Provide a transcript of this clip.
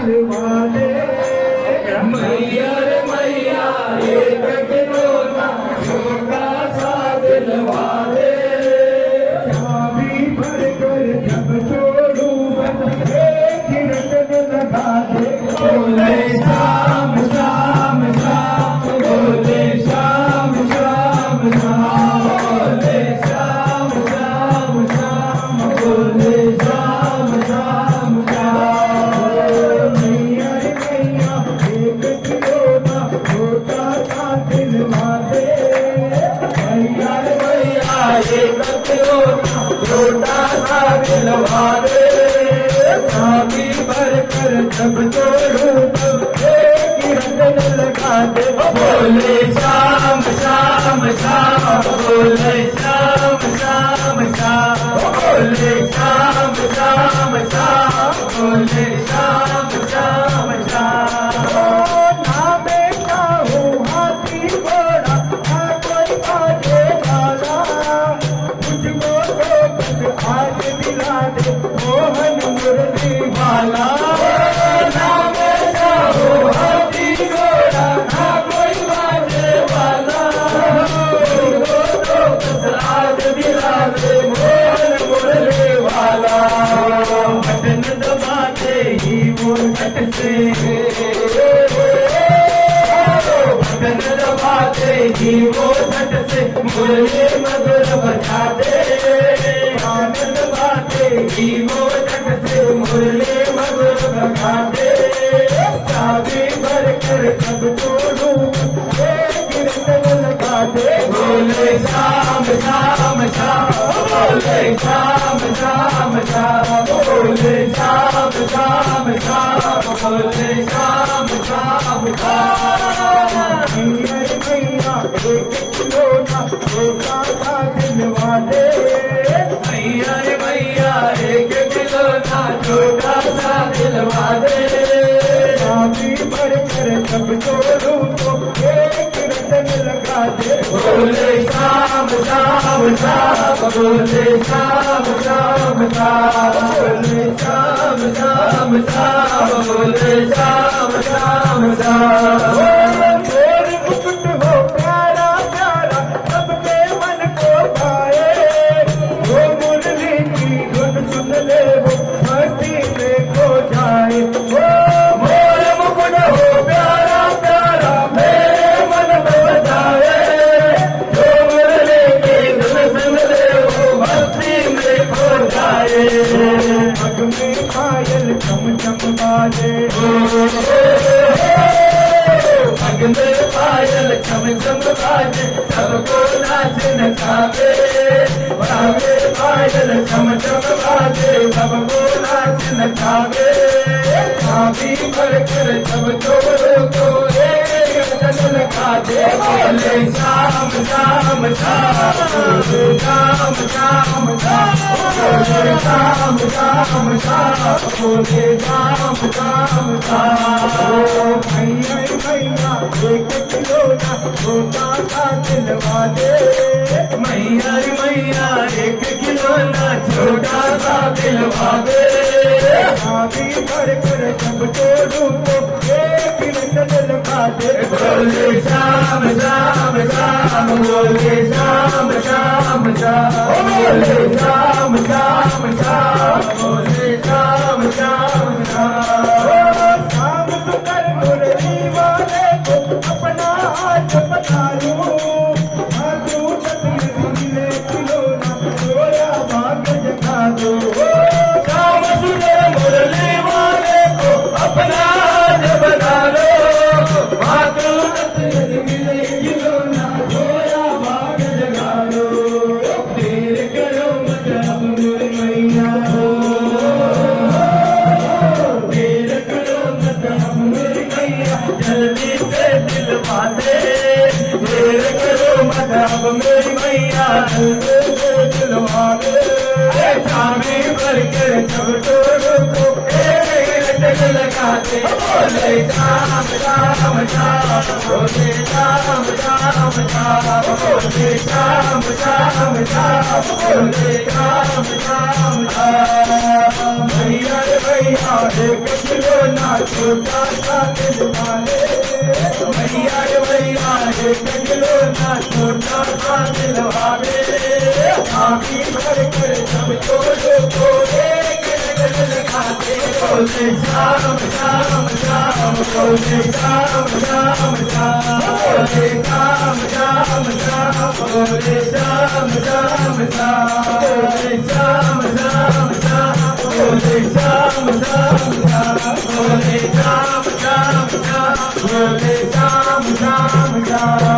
दिलवा दे मैया रे मैया एक खिलौना छोटा सा दिलवा दे चाबी भर कर जब छोड़ू एक रटन लगा दे बोले शाम शाम शाम बोले शाम शाम शाम बोले शाम शाम शाम बोले शाम शाम शाम मैया रे मैया एक खिलौना छोटा सा दिलवा दे मैया रे मैया एक खिलौना छोटा सा दिलवा दे चाबी भर कर जब तोड़ू तब एक रटन लगा दे बोले शाम शाम शाम बोले शाम शाम शाम बोले शाम शाम शाम बोले शाम शाम शाम ना बेटा हूँ हाथी घोड़ा ना कोई आगे वाला मुझको तो बस आज दिला दे मोहन मुरली वाला ना बेटा हूँ हाथी घोड़ा ना कोई आगे वाला मुझको तो बस आज दिला दे मोहन मुरली वाला बटन दबाते ही वो झट से बटन दबाते ही वो झट से मुरली मधुर बजा दे बटन दबाते ही वो झट से मुरली मधुर बजा दे चाबी भर कर जब तोड़ू एक रटन लगा दे बोले शाम शाम शाम बोले शाम शाम शाम बोले शाम शाम शाम बोले शाम शाम शाम मैया रे मैया एक खिलौना छोटा सा दिलवा दे मैया रे मैया एक खिलौना छोटा सा दिलवा दे चाबी भर कर जब तोड़ू तो एक रटन लगा दे बोले शाम शाम शाम बोले शाम शाम शाम बोले शाम शाम शाम बोले शाम शाम शाम मोर मुकुट हो प्यारा प्यारा सबके मन को भाए वो मुरली की धुन सुन ले वो मस्ती में खो जाए मोर मुकुट हो प्यारा प्यारा मेरे मन में बजाए जो मुरली की धुन सुन ले वो मस्ती में खो जाए पग में पायल चम चम बाजे पग में पायल चम चम बाजे सबको नाच नचावे बाजे पायल चम चम बाजे सबको नाच नचावे चाबी भर कर जब छोड़ो तो एक रटन लगा दे बोले शाम शाम शाम बोले शाम शाम शाम बोले शाम शाम शाम बोले शाम शाम शाम मैया रे मैया एक खिलौना छोटा सा दिलवा दे मैया रे मैया एक खिलौना छोटा सा दिलवा दे चाबी भर कर जब तोड़ू तो एक रटन लगा दे बोले शाम शाम शाम बोले शाम शाम शाम बोले शाम शाम शाम बोले शाम शाम शाम शाम सुंदर मुरली वाले को अपना हाथ बना लूं हाथों तक मिले खिलौना रोया भाग जगा दो शाम सुंदर मुरली वाले को अपना हाथ बना लो हाथों तक मिले खिलौना रोया भाग जगा लो देर करो मत अब मेरी मैया देर करो मत अब मेरी मैया जल्दी से दिलवा दे देर करो मत अब मेरी मैया जल्दी से दिलवा दे चाबी भर कर जब तोड़ो तो एक गगन लगाते बोले राम राम राम बोले राम राम राम बोले राम राम राम बोले राम राम राम भैया रे भैया एक खिलौना छोटा सा दिल वाले भैया रे भैया एक खिलौना छोटा सा दिल वाले आँखी भर कर सब छोड़ बोले खाते बोले श्याम श्याम श्याम बोले श्याम श्याम श्याम बोले श्याम श्याम श्याम बोले श्याम श्याम श्याम बोले श्याम श्याम श्याम बोले श्याम श्याम श्याम बोले श्याम श्याम श्याम बोले श्याम श्याम श्याम